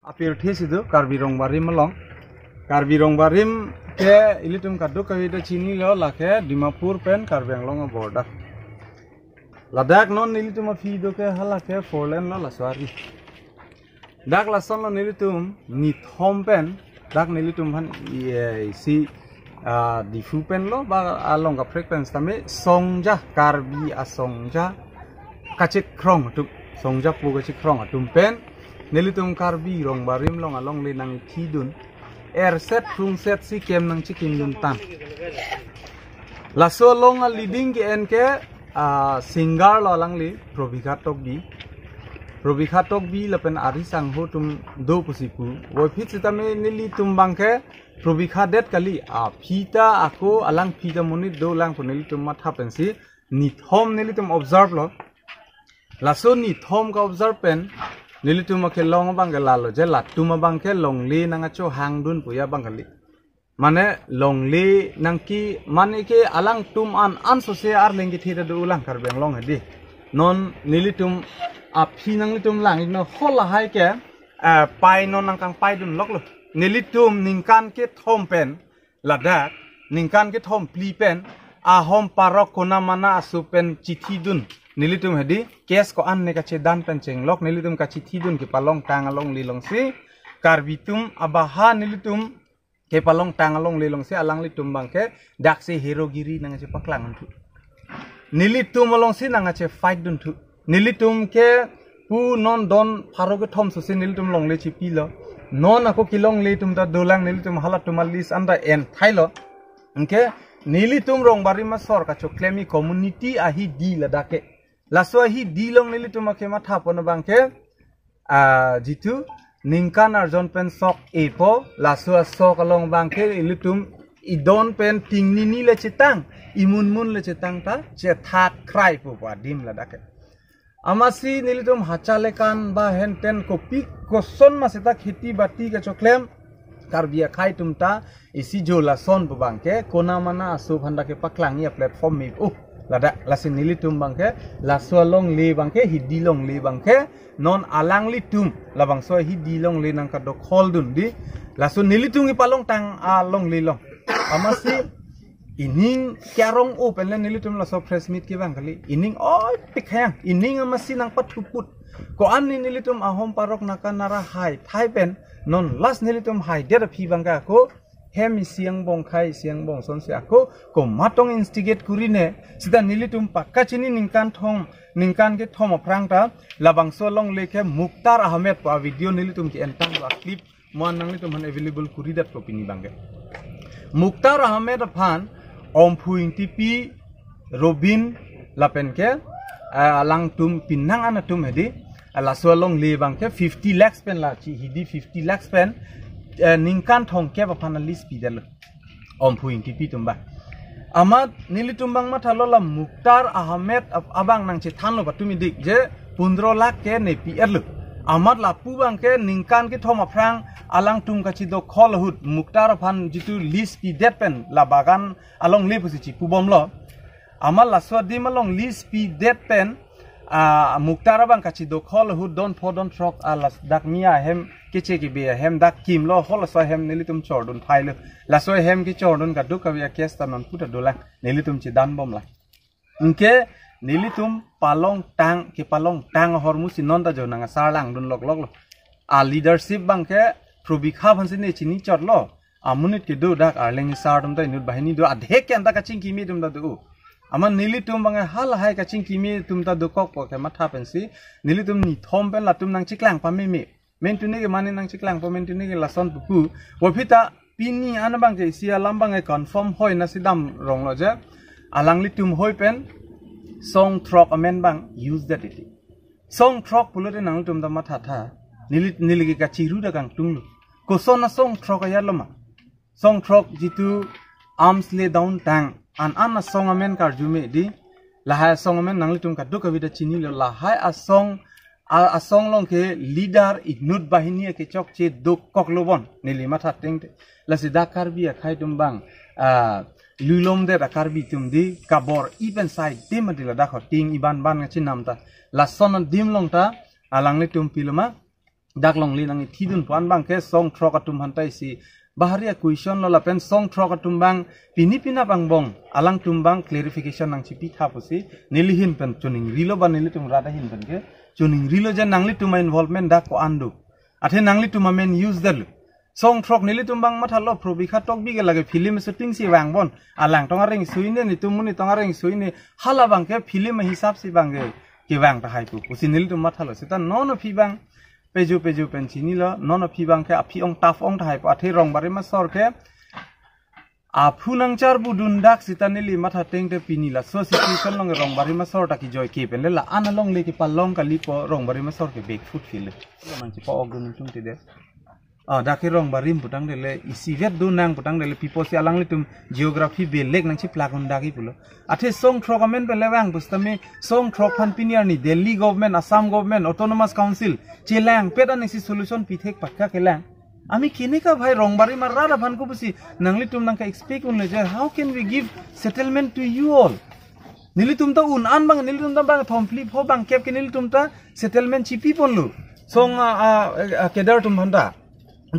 Apir tes itu Karbi Rongbarim melong. Karbi Rongbarim ke ilitum kaduk ke itu Cini lo lah ke Dimapur pen Karbi Anglong border. Ladak non ilitum afi itu ke halah ke Foreland lo laswari. Dak lason lo ilitum nithom pen dak ilitum han si difu pen lo ba along ka frequency tame songja Karbi asongja kacik krong tu songja pu kacik krong atum pen. Nelitum Karbi Rongbarim long along le nang tidun set frung set si kem nang chikim dun tan laso long a leading ke en ke singar lo lang li probikatok bi lapen arisang ho tum do pusipu wo phit sitame nelitum bangke probika det kali phita ako alang phita monit do lang nelitum matha pensi nithom nelitum observe lo laso nithom ka observe pen Nilitum ke long bang ke lalo je latuma bang ke long li nang acho hang dun puya bang kali. Mane long li nang ki mane ke alang tum an sose ar lengi thira du ulang kar beng long hedi. Non nilitum aphi nang litum lang no hola hai ke pai non nang kang pai dun lok lo. Nilitum ningkan ke thom pen ladak ningkan ke thom pli pen ahom parok kona mana asu pen chithi dun. Nilitum hedi kes ko an ne kache dan penceng lok nilitum kachi thidun ke palong tang along lilong si karbitum abaha nilitum ke palong tang along lilong si alang litum bangke dakse herogiri nang che paklang tu nilitum along si nang che fight dun tu nilitum ke pu non don pharo ke thom so si nilitum long le chi pilo non ako kilong le tum da dolang nilitum halatum alis anda en thailo ke nilitum Rongbarim ma sor ka choklemi community ahi di ladake Laswa hi dilong nilitum ke matha pon bangke jitu ningkan arjon pen sok epo laswa sok along bangke ilitum idon pen tingni ni le cetang imun le cetang ta che that krai pu dim ladake amasi nilitum hachalekan ba henten kopi koson maseta kheti bati ke choklem karbia khai tumta isi jola son pu bangke kona mana asu phanda ke paklangi platform mi lada lasin nilitum bangke laswalong le bangke hidilong le bangke non alang litum labang so hidilong le nang kado khol dun di lasun nilitum ki palong tang along le long amasi ining kyarong open le nilitum la so press meet ki bang kali ining oi pikhang ining amasi nang pathuput ko an nilitum ahom parok nakanara hai thai pen non las nilitum hai der phi bangka ko Hemi siang bong khai siang bong son se ako ko matong instigate kurine sida nilitum pakka chini ningkan ke thom aprang ta labang so long leke Mukhtar Ahmed pa video nilitum ki entang ba clip mon nang litum han available kuridat ko pini bangge Mukhtar Ahmed phan omphuing tipi Robin lapen ke alang tum pinang anatum hedi ala so long le bangke 50 lakhs pen la chi hidi 50 lakhs pen ningkan thong ke ba phana list pidel omphuing tipi tumba amat nilitumbang mathalo la Mukhtar Ahmed abang nang che thanlo batumi dik je 15 lakh ke ne pl amat la pubang ke ningkan ke thom aprang alang tum kachi do khol hut Mukhtar phan jitu list pi det pen la bagan along le pusi chi pubom lo amal la swadi malong list pi det pen Mukhtar abang kachi do khol hut don trok alas dak mia hem kiche ki be hem dak kim lo hol so hem nilitum chordun thaile la so hem ki chordun ka duk ka kes ta non puta dola nilitum chi dan bom la unke nilitum palong tang hormusi non da jona nga sarlang dun lok leadership bang ke probikha bhansi ne chini chor lo amunit ki do dak arleng sardum dai nut bahini do adhe ke anda ka ching kimi dum da do aman nilitum bang hal hai ka ching kimi tum ta do kok ke matha pensi nilitum ni thom pen latum nang chiklang pa me mentune ke mane nang chiklang po mentune ke lason pupu wapita pini anabang ke sia lambang e confirm hoi na sidam rong lo je alang litum hoi pen song trok amen bang use that it song trok pulote nang tum da matha tha niligi ka chiru da kang tunglu ko sona song trok ya loma song trok jitu arms lay down tang an song amen kar jume di lahai song amen nang litum ka duka vida chini lo lahai asong long ke leader ignut bahini ke chok che duk kok lobon nili matha teng lasi da karbi khai tumbang lulom de da karbi tum di kabor even side dim adila da kho ting iban ban nga chinam ta la son dim long ta alang le tum piloma dak long li nang thidun pan bang ke song throk atum hantai si baharia question lo la pen song throk atum bang pini pina bang bong alang tumbang clarification nang chi pi tha pusi nili hin pen chuning rilo ba nili tum rada hin pen ke chuning rilo je nangli tuma involvement dak ko andu athe nangli tuma men use dal song throk nili tumbang matha lo probikha tok bi ge lage film shooting si wang bon alang tonga reng suine ni tumuni tonga reng suine hala bang ke film hisab si bang ge ki wang ta hai pu pusi nili tum matha lo sita non phi bang peju penchini lo non phi bang ke aphi ong taf ong ta hai pu athe rong bare ma sor ke aphunang char budun dak sitaneli matha tengte pinila so situation long rong bari ma sor ta ki joy ke pen la analong le ki palong kali po rong bari ma sor ke big food fil man chi po ogun tum ti de dake rong barim putang dele isivet do nang putang dele people si alang le tum geography be lek nang chi plagun dagi pulo athe song throgamen be lewang bustame song throk phan pinier ni Delhi government Assam government autonomous council chelang peda nisi solution pithek pakka kelang ami kini ka bhai rongbari mar rada bhan ko busi nangli tum nang ka expect unle je how can we give settlement to you all nili tum ta un an bang nili tum ta bang thom flip ho bang kep ke nili tum ta settlement chipi ponlu song kedar tum banda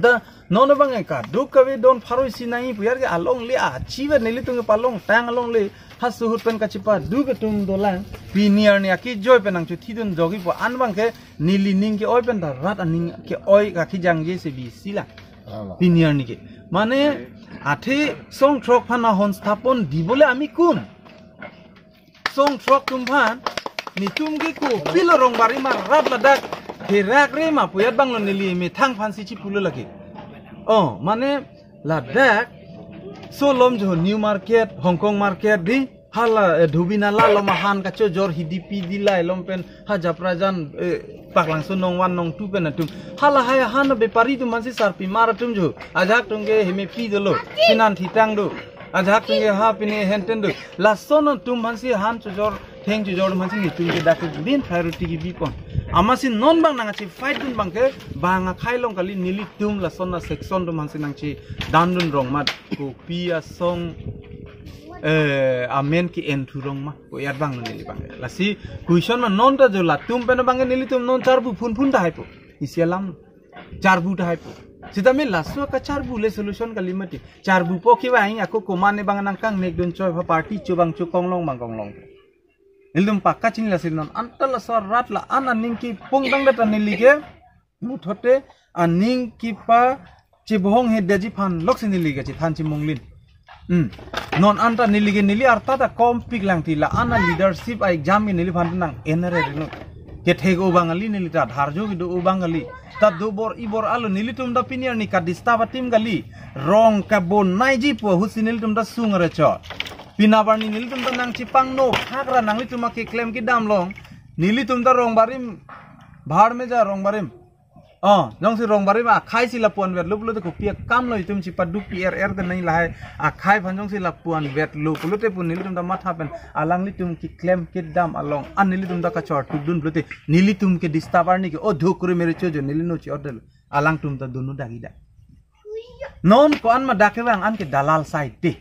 da nono bang ka du kawe don faroi sinai puyar ke along le achieve nili tum ke palong tang along le hasu hut pen ka chipa du ke tum dolang pinier ni aki joy penang chu thidun jogi po an bang ke nili ning ke oi pen da rat aning ke oi ka ki jang je se bi sila pinier ni ke mane athe song throk phana hon sthapon dibole ami kun song throk tum phan ni tum ke ko pilo rong bari mar rat ladak herak re ma puyat bang lo nili me thang phan si chi pulo lagi mane ladak so lom jo new market hong kong market di hala dhubina la lom han ka cho jor hidipi dilai lom pen ha japrajan paklang so nong wan nong tu pen tum hala ha han be pari tu mansi sarpi maratum jo ajak tungge heme pi dolo sinan thitang do ajak tungge ha pine henten do la sono tum mansi han cho jor theng cho jor mansi ni tungge dak bin priority gi bipon amasi non bang nang chi fight dun bang ke banga khailong kali nili tum la sonna section dum mansi nang chi dandun rong mat ko pia song amen ki enturong ma ko yar bang nili bang la si question ma non ta jola tum pen bang nili tum non charbu phun ta haipo isialam charbu ta haipo sita me laso ka charbu le solution kali mati charbu po ki wang ako komane bang nang kang nek don choi party chu bang chu konglong bang konglong Nildum pakka chin la sinon antala sor rat la ananing ki pungdang data nilige muthote aning ki pa chibohong he deji phan loksin nilige chi than chi monglin non anta nilige nili arta ta kompik lang ti la ana leadership a exam ni nili phan nang enare reno ke thego bangali nili ta dharjo ki do bangali ta do bor ibor alu nili tum da pinier ni ka distaba tim gali rong ka bon nai ji po husinil tum da sungare cho Pinabarni nili tum ta nang chipang no khakra nangli tuma ke claim ki dam long nili tum ta rong barim bhar me ja rong barim jong si rong barim a khai si la puan vet lu lu te ko pia kam loi tum chipa du PRR te nai lai a khai phan jong si la puan vet lu lu te pun nili tum ta matha pen alang li tum ki claim ki dam along an nili tum ta ka chor tu dun blute nili tum ke distabarni ke o dhokure mere chojo nili no chi odel alang tum ta dunu dagi da non ko an ma dakewang an ke dalal side te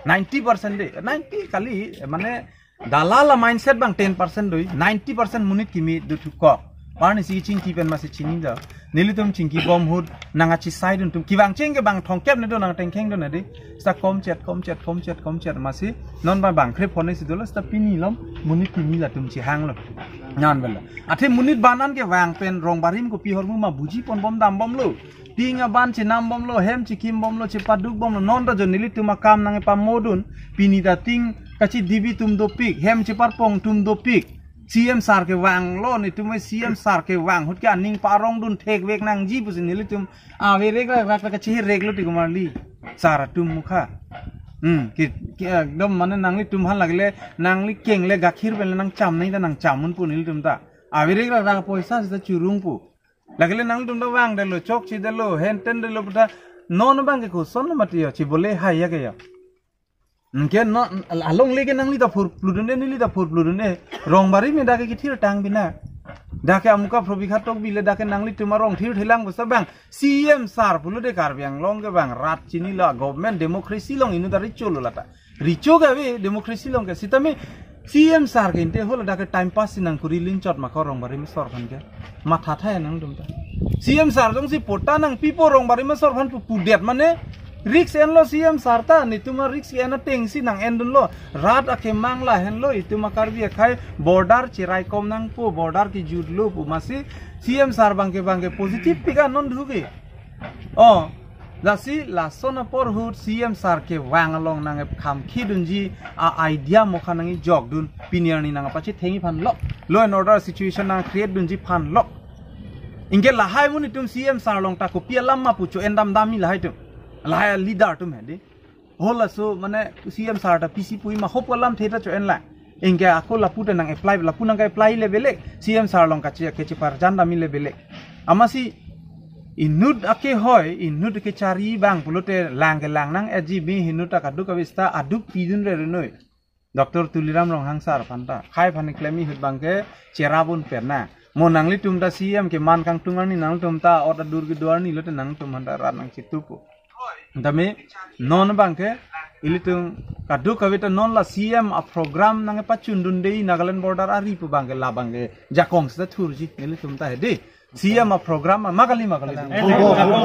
90% de 90 kali mane dalala mindset bang 10% doi 90% munit kimi du tu ko parni si chingki pen masi chini da nilitum chingki bom hud nangachi side tum kiwang chenge bang thongkep ne do nang tengkheng do na de sta komchet masi non ba bang kre phone si dola sta pini lom munit kimi la tum chi hang lo nyan bela athe munit banan ke wang pen rong barim ko pi hormu ma buji pon bom dam bom lo tinga ban chi nam bom lo hem chi kim bom lo chi paduk bom lo non da jo nili tuma kam nang pa modun pini da ting kachi dibi tum do pik hem chi par pong tum do pik CM sar ke wang lo ni tum CM sar ke wang hut ka ning parong dun thek wek nang ji busin nili tum ave reg la ka chi reg lo ti kumarli sara tum mukha ki ekdom mane nangli tum han lagle nangli kengle gakhir bel nang cham nai da nang chamun pu nili tum ta ave reg la poisa sa churung pu Lagile nang tum da wang delo chok chi delo hen ten delo puta non bang ko son matiyo chi bole ha ya ge ya nke no along lege nang li da fur pludune ni li da fur pludune rong bari me dake ki thir tang bina dake amuka probikha tok bile dake nang li tuma rong thir thilang bo sabang CM sar pulude kar byang long ge bang rat chini la government democracy long inu da richo lata richo ga be democracy long ke sitame CM sar ke inte hol dak time pass nang kuri lin chot ma ko rong bari ma sor khan ke matha thai nang dum ta CM sar jong si pota nang pipo rong bari ma sor khan pu det mane risk en lo CM sar ta ni tuma risk en teng si nang en dun lo rat ake mangla hen lo ituma karbi khai border chirai kom nang pu border ki jud lo pu masi CM sar bangke positif pika non dhuge oh Lasi lasona por hut CM sar ke wang along nang kham khidunji a idea mokha nang jog dun pinier ni nang pachi thengi phan lo law and order situation nang create dunji phan lo inge lahai muni tum CM sar long ta ko pialam ma puchu endam dami lahai tum lahai leader tum hedi hola so mane CM sar ta PC pui ma hopalam theta cho en la inge ako lapu ta nang apply lapu nang apply le belek CM sar long ka che ke par janda mi le belek amasi inut ake hoy inut ke cari bang pulote lang nang eji bi hinut ka du kawista aduk pidun re noi Dr. Tuliram rong hangsar phanta khai phani klemi hut bangke cherabun perna monangli tumta CM ke man kang tungani nang tumta order dur ke duar ni lote nang tum handa rat nang chitupu dame non bangke ilitung kadu kawita non la CM a program nang pachundun dei Nagaland border ari pu bangke la bangke jakong sta thurji ilitum ta hedi CM a program magali